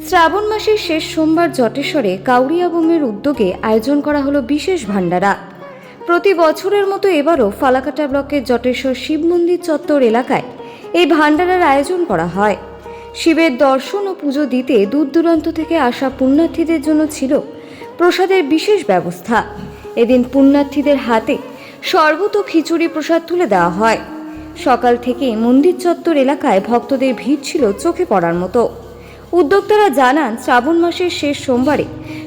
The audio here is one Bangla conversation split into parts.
শ্রাবণ মাসের শেষ সোমবার জটেশ্বরে কাউরিয়া বোমের উদ্যোগে আয়োজন করা হলো বিশেষ ভান্ডারা। প্রতি বছরের মতো এবারও ফালাকাটা ব্লকের জটেশ্বর শিব মন্দির চত্বর এলাকায় এই ভান্ডারার আয়োজন করা হয়। শিবের দর্শন ও পুজো দিতে দূর দূরান্ত থেকে আসা পুণ্যার্থীদের জন্য ছিল প্রসাদের বিশেষ ব্যবস্থা। এদিন পুণ্যার্থীদের হাতে শরবত ও খিচুড়ি প্রসাদ তুলে দেওয়া হয়। সকাল থেকে মন্দির চত্বর এলাকায় ভক্তদের ভিড় ছিল চোখে পড়ার মতো। উদ্যোক্তারা জানান, শ্রাবণ মাসের শেষ সোমবারে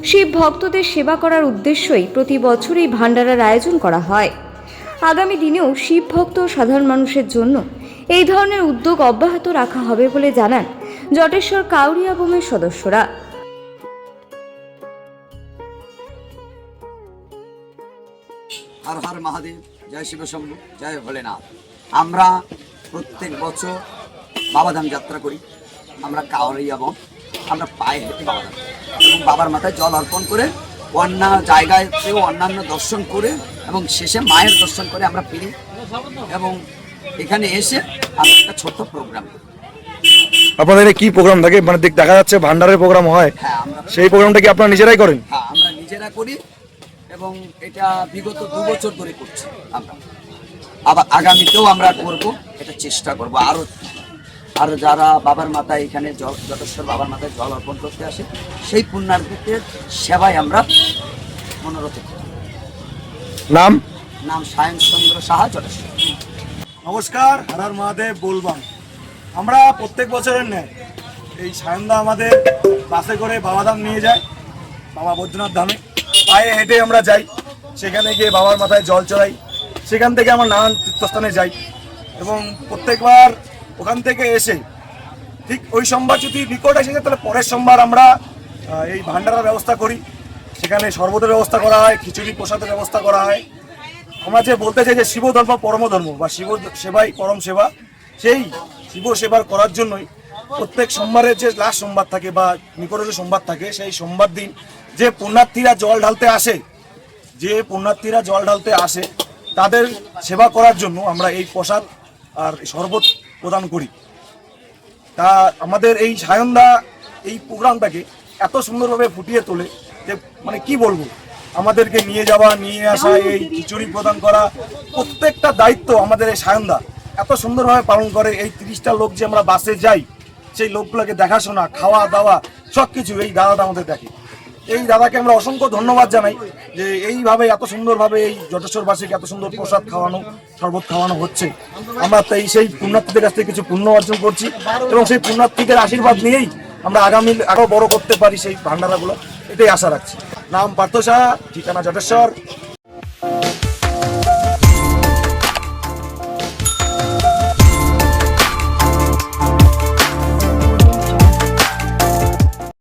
শিব ভক্তদের সেবা করার উদ্দেশ্যেই প্রতি বছর এই ভান্ডারার আয়োজন করা হয়। আগামী দিনেও শিব ভক্ত ও সাধারণ মানুষের জন্য এই ধরনের উদ্যোগ অব্যাহত রাখা হবে বলে জানান জটেশ্বর কাউরিয়া বোমের সদস্যরা। হর হর মহাদেব, জয় শিব শম্ভু, জয় ভোলেনাথ। আমরা প্রত্যেক বছর বাবাধাম যাত্রা করি। আমরা কাউরিয়া বোম, আমরা পায়ে হেঁটে বাবাধাম এবং বাবার মাথায় জল অর্পণ করে অন্য জায়গাতেও অন্যান্য দর্শন করে এবং শেষে মায়ের দর্শন করে আমরা ফিরি। এবং এখানে এসে আমরা একটা ছোট্ট প্রোগ্রাম। আপনাদের কি প্রোগ্রাম থাকে? মানে দেখা যাচ্ছে ভান্ডারের প্রোগ্রাম হয়। হ্যাঁ, আমরা সেই প্রোগ্রামটা কি আপনারা নিজেরাই করেন? হ্যাঁ, আমরা নিজেরা করি এবং এটা বিগত 2 বছর ধরে করছি। আমরা আবার আগামীতেও আমরা করব, এটা চেষ্টা করব। আরো যারা বাবার মাথায় এখানে জটেশ্বর বাবার মাথায় জল অর্পণ করতে আসে সেই পুণ্যার্থীদের সেবায় আমরা মনোরত করি। নাম সায়ন চন্দ্র সাহা, জটেশ্বর। নমস্কার, হর হর মহাদেব বলবাম। আমরা প্রত্যেক বছরের ন্যায় এই সায়নদা আমাদের বাসে করে বাবাধাম নিয়ে যায়, বাবা বৈদ্যনাথ ধামে। পায়ে হেঁটে আমরা যাই, সেখানে গিয়ে বাবার মাথায় জল চড়াই। সেখান থেকে আমরা নানান তীর্থস্থানে যাই এবং প্রত্যেকবার ওখান থেকে এসে ঠিক ওই সোমবার যদি নিকট এসে যায় তাহলে পরের সোমবার আমরা এই ভান্ডারার ব্যবস্থা করি। সেখানে শরবতের ব্যবস্থা করা হয়, খিচুড়ি প্রসাদের ব্যবস্থা করা হয়। আমরা যে বলতে চাই যে শিব ধর্ম পরম ধর্ম বা শিব সেবাই পরম সেবা, সেই শিব সেবার করার জন্যই প্রত্যেক সোমবারের যে লাস্ট সোমবার থাকে বা নিকটে যে সোমবার থাকে, সেই সোমবার দিন যে পুণ্যার্থীরা জল ঢালতে আসে তাদের সেবা করার জন্য আমরা এই প্রসাদ আর শরবত প্রদান করি। তা আমাদের এই সায়নদা এই প্রোগ্রামটাকে এত সুন্দরভাবে ফুটিয়ে তোলে যে মানে কি বলবো, আমাদেরকে নিয়ে যাওয়া, নিয়ে আসা, এই খিচুড়ি প্রদান করা, প্রত্যেকটা দায়িত্ব আমাদের এই সায়নদা এত সুন্দরভাবে পালন করে। এই 30টা লোক যে আমরা বাসে যাই, সেই লোকগুলোকে দেখাশোনা, খাওয়া দাওয়া সব কিছু এই দাদাটা আমাদের দেখে। এই দাদাকে আমরা অসংখ্য ধন্যবাদ জানাই যে এইভাবে এত সুন্দরভাবে এই জটেশ্বরবাসীকে এত সুন্দর প্রসাদ খাওয়ানো, শরবত খাওয়ানো হচ্ছে। আমরা তাই সেই পুণ্যার্থীদের কাছ থেকে কিছু পুণ্য অর্জন করছি এবং সেই পুণ্যার্থীদের আশীর্বাদ নিয়েই আমরা আগামী আরও বড় করতে পারি সেই ভান্ডারাগুলো, এটাই আশা রাখছি। নাম পার্থ সাহা, ঠিকানা জটেশ্বর।